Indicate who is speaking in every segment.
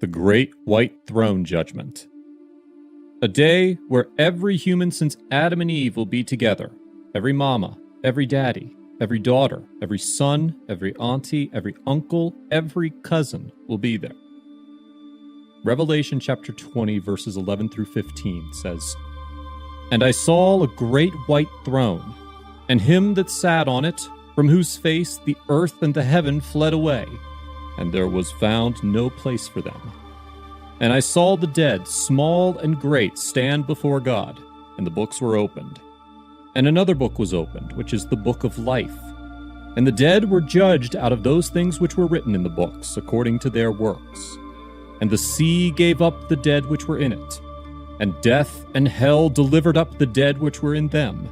Speaker 1: The Great White Throne Judgment. A day where every human since Adam and Eve will be together. Every mama, every daddy, every daughter, every son, every auntie, every uncle, every cousin will be there. Revelation chapter 20, verses 11 through 15 says, "And I saw a great white throne, and him that sat on it, from whose face the earth and the heaven fled away, and there was found no place for them. And I saw the dead, small and great, stand before God, and the books were opened. And another book was opened, which is the book of life. And the dead were judged out of those things which were written in the books, according to their works. And the sea gave up the dead which were in it, and death and hell delivered up the dead which were in them,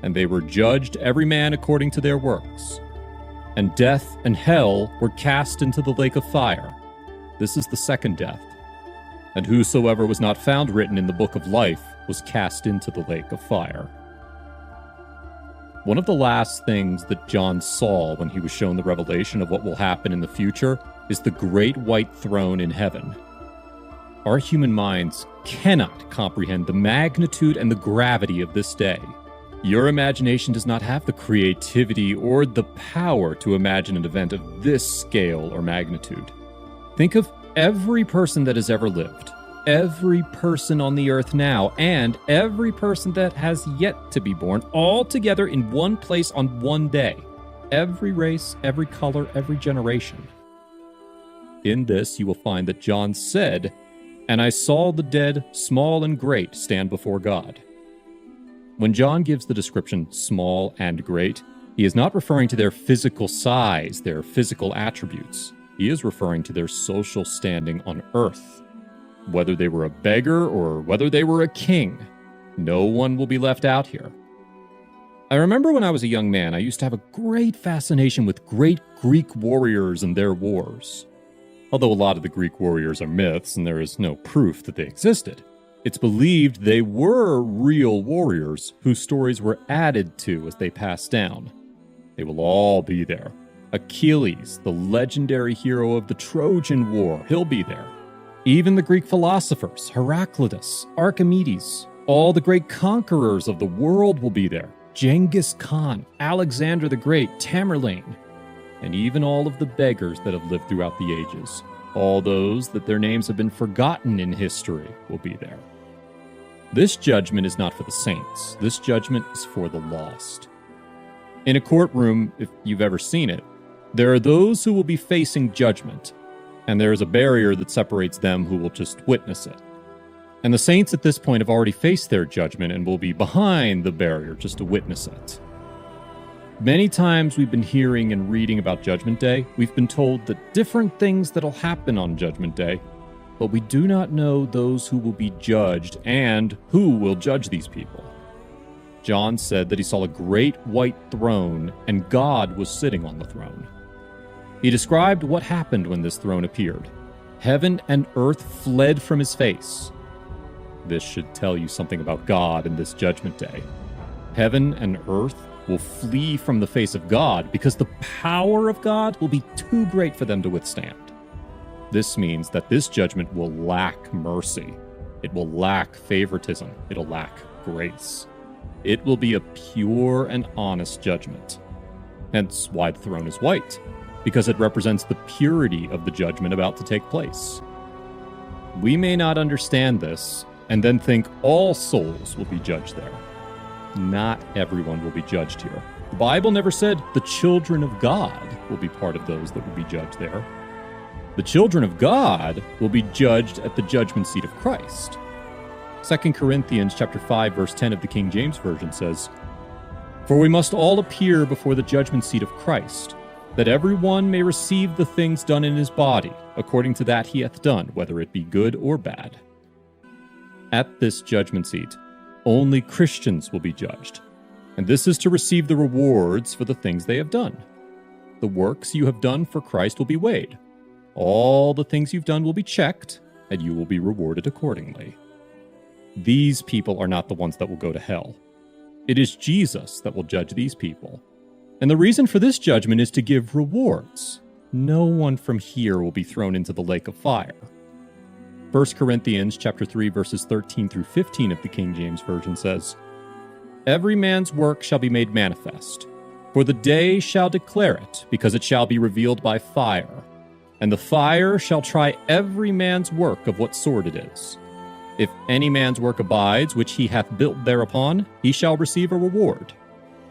Speaker 1: and they were judged every man according to their works. And death and hell were cast into the lake of fire. This is the second death. And whosoever was not found written in the book of life was cast into the lake of fire." One of the last things that John saw when he was shown the revelation of what will happen in the future is the great white throne in heaven. Our human minds cannot comprehend the magnitude and the gravity of this day. Your imagination does not have the creativity or the power to imagine an event of this scale or magnitude. Think of every person that has ever lived, every person on the earth now, and every person that has yet to be born, all together in one place on one day. Every race, every color, every generation. In this, you will find that John said, "And I saw the dead, small and great, stand before God." When John gives the description small and great, he is not referring to their physical size, their physical attributes. He is referring to their social standing on earth. Whether they were a beggar or whether they were a king, no one will be left out here. I remember when I was a young man, I used to have a great fascination with great Greek warriors and their wars. Although a lot of the Greek warriors are myths and there is no proof that they existed, it's believed they were real warriors whose stories were added to as they passed down. They will all be there. Achilles, the legendary hero of the Trojan War, he'll be there. Even the Greek philosophers, Heraclitus, Archimedes, all the great conquerors of the world will be there. Genghis Khan, Alexander the Great, Tamerlane, and even all of the beggars that have lived throughout the ages. All those that their names have been forgotten in history will be there. This judgment is not for the saints. This judgment is for the lost. In a courtroom, if you've ever seen it, there are those who will be facing judgment, and there is a barrier that separates them who will just witness it. And the saints at this point have already faced their judgment and will be behind the barrier just to witness it. Many times we've been hearing and reading about Judgment Day. We've been told that different things that'll happen on Judgment Day, but we do not know those who will be judged and who will judge these people. John said that he saw a great white throne and God was sitting on the throne. He described what happened when this throne appeared. Heaven and earth fled from his face. This should tell you something about God in this Judgment Day. Heaven and earth will flee from the face of God because the power of God will be too great for them to withstand. This means that this judgment will lack mercy. It will lack favoritism. It'll lack grace. It will be a pure and honest judgment. Hence why the throne is white, because it represents the purity of the judgment about to take place. We may not understand this and then think all souls will be judged there. Not everyone will be judged here. The Bible never said the children of God will be part of those that will be judged there. The children of God will be judged at the judgment seat of Christ. 2 Corinthians chapter 5, verse 10 of the King James Version says, "For we must all appear before the judgment seat of Christ, that every one may receive the things done in his body, according to that he hath done, whether it be good or bad." At this judgment seat, only Christians will be judged, and this is to receive the rewards for the things they have done. The works you have done for Christ will be weighed. All the things you've done will be checked, and you will be rewarded accordingly. These people are not the ones that will go to hell. It is Jesus that will judge these people. And the reason for this judgment is to give rewards. No one from here will be thrown into the lake of fire. 1 Corinthians chapter 3, verses 13 through 15 of the King James Version says, "Every man's work shall be made manifest, for the day shall declare it, because it shall be revealed by fire. And the fire shall try every man's work of what sort it is. If any man's work abides, which he hath built thereupon, he shall receive a reward.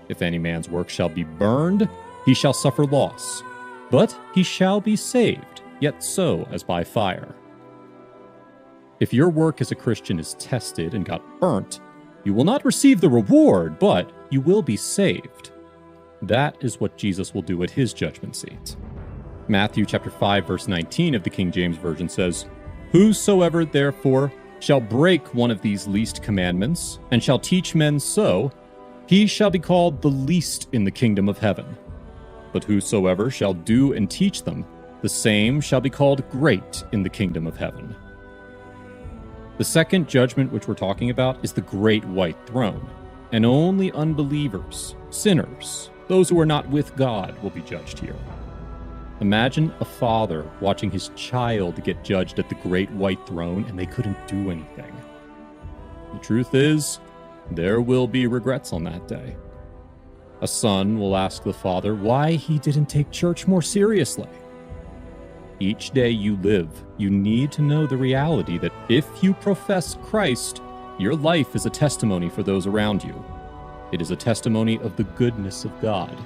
Speaker 1: If any man's work shall be burned, he shall suffer loss. But he shall be saved, yet so as by fire." If your work as a Christian is tested and got burnt, you will not receive the reward, but you will be saved. That is what Jesus will do at his judgment seat. Matthew chapter 5, verse 19 of the King James Version says, "Whosoever therefore shall break one of these least commandments, and shall teach men so, he shall be called the least in the kingdom of heaven. But whosoever shall do and teach them, the same shall be called great in the kingdom of heaven." The second judgment which we're talking about is the great white throne, and only unbelievers, sinners, those who are not with God will be judged here. Imagine a father watching his child get judged at the great white throne and they couldn't do anything. The truth is, there will be regrets on that day. A son will ask the father why he didn't take church more seriously. Each day you live, you need to know the reality that if you profess Christ, your life is a testimony for those around you. It is a testimony of the goodness of God.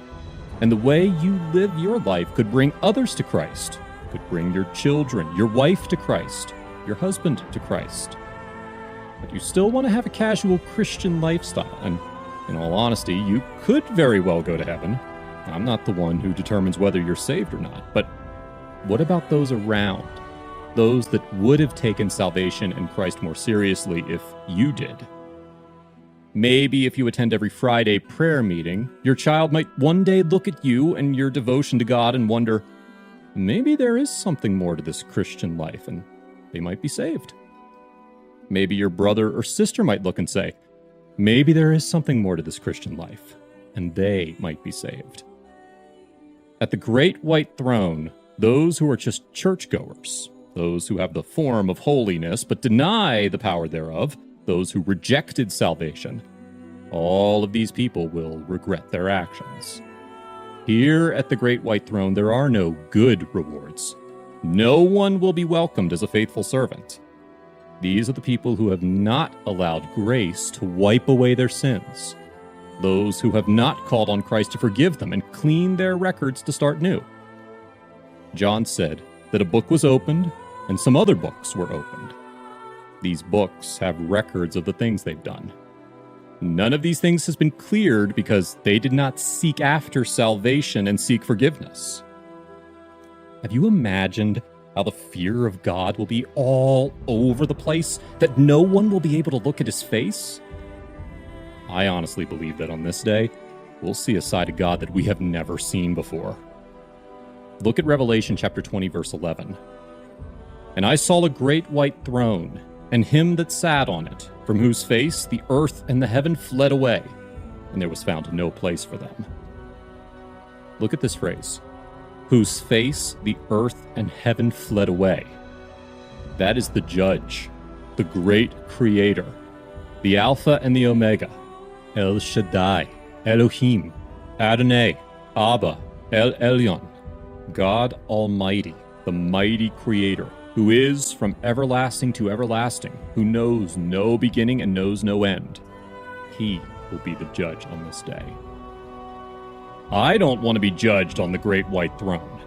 Speaker 1: And the way you live your life could bring others to Christ, could bring your children, your wife to Christ, your husband to Christ. But you still want to have a casual Christian lifestyle, and in all honesty, you could very well go to heaven. I'm not the one who determines whether you're saved or not, but what about those around? Those that would have taken salvation and Christ more seriously if you did? Maybe if you attend every Friday prayer meeting, your child might one day look at you and your devotion to God and wonder, maybe there is something more to this Christian life, and they might be saved. Maybe your brother or sister might look and say, maybe there is something more to this Christian life, and they might be saved. At the great white throne, those who are just churchgoers, those who have the form of holiness but deny the power thereof, those who rejected salvation, all of these people will regret their actions. Here at the great white throne, there are no good rewards. No one will be welcomed as a faithful servant. These are the people who have not allowed grace to wipe away their sins, those who have not called on Christ to forgive them and clean their records to start new. John said that a book was opened and some other books were opened. These books have records of the things they've done. None of these things has been cleared because they did not seek after salvation and seek forgiveness. Have you imagined how the fear of God will be all over the place, that no one will be able to look at his face? I honestly believe that on this day, we'll see a side of God that we have never seen before. Look at Revelation chapter 20, verse 11. "And I saw a great white throne, and him that sat on it, from whose face the earth and the heaven fled away, and there was found no place for them." Look at this phrase, "whose face the earth and heaven fled away." That is the judge, the great creator, the Alpha and the Omega, El Shaddai, Elohim, Adonai, Abba, El Elyon, God Almighty, the mighty creator, who is from everlasting to everlasting, who knows no beginning and knows no end. He will be the judge on this day. I don't want to be judged on the great white throne.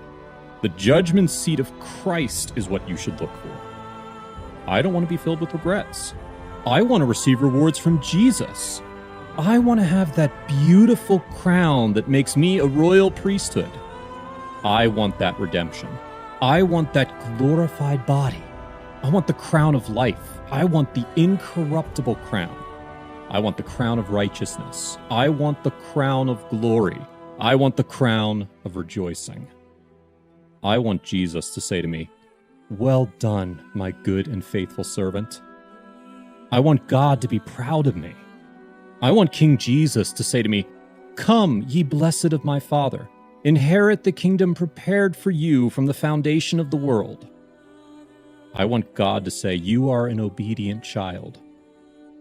Speaker 1: The judgment seat of Christ is what you should look for. I don't want to be filled with regrets. I want to receive rewards from Jesus. I want to have that beautiful crown that makes me a royal priesthood. I want that redemption. I want that glorified body. I want the crown of life. I want the incorruptible crown. I want the crown of righteousness. I want the crown of glory. I want the crown of rejoicing. I want Jesus to say to me, "Well done, my good and faithful servant." I want God to be proud of me. I want King Jesus to say to me, "Come, ye blessed of my Father. Inherit the kingdom prepared for you from the foundation of the world." I want God to say, you are an obedient child.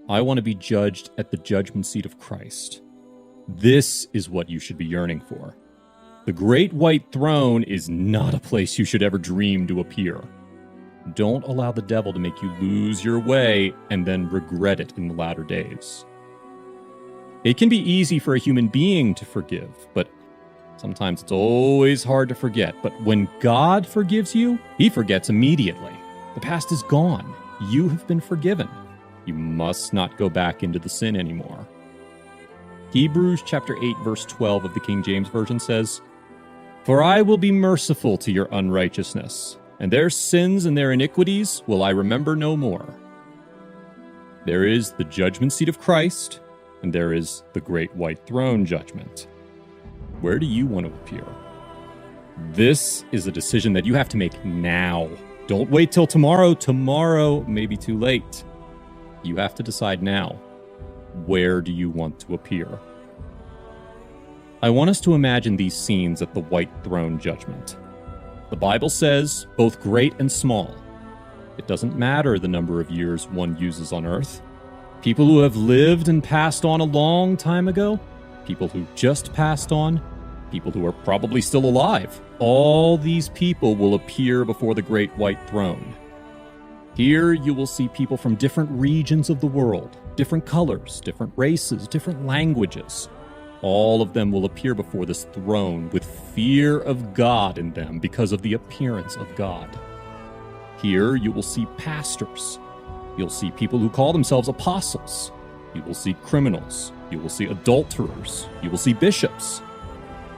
Speaker 1: I want to be judged at the judgment seat of Christ. This is what you should be yearning for. The great white throne is not a place you should ever dream to appear. Don't allow the devil to make you lose your way and then regret it in the latter days. It can be easy for a human being to forgive, but sometimes it's always hard to forget. But when God forgives you, he forgets immediately. The past is gone. You have been forgiven. You must not go back into the sin anymore. Hebrews chapter 8, verse 12 of the King James Version says, "For I will be merciful to your unrighteousness, and their sins and their iniquities will I remember no more." There is the judgment seat of Christ, and there is the great white throne judgment. Where do you want to appear? This is a decision that you have to make now. Don't wait till tomorrow. Tomorrow may be too late. You have to decide now. Where do you want to appear? I want us to imagine these scenes at the white throne judgment. The Bible says, both great and small. It doesn't matter the number of years one uses on earth. People who have lived and passed on a long time ago, people who just passed on, people who are probably still alive. All these people will appear before the great white throne. Here you will see people from different regions of the world, different colors, different races, different languages. All of them will appear before this throne with fear of God in them because of the appearance of God. Here you will see pastors. You'll see people who call themselves apostles. You will see criminals. You will see adulterers. You will see bishops.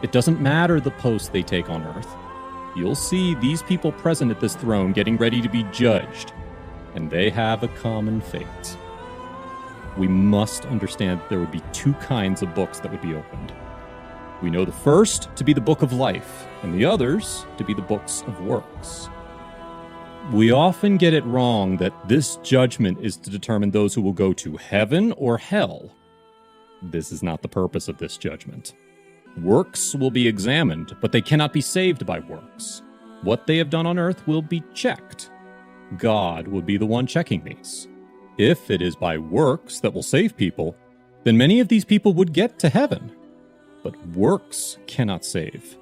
Speaker 1: It doesn't matter the post they take on earth. You'll see these people present at this throne getting ready to be judged, and they have a common fate. We must understand that there would be two kinds of books that would be opened. We know the first to be the book of life, and the others to be the books of works. We often get it wrong that this judgment is to determine those who will go to heaven or hell. This is not the purpose of this judgment. Works will be examined, but they cannot be saved by works. What they have done on earth will be checked. God will be the one checking these. If it is by works that will save people, then many of these people would get to heaven. But works cannot save.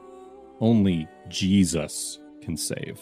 Speaker 1: Only Jesus can save.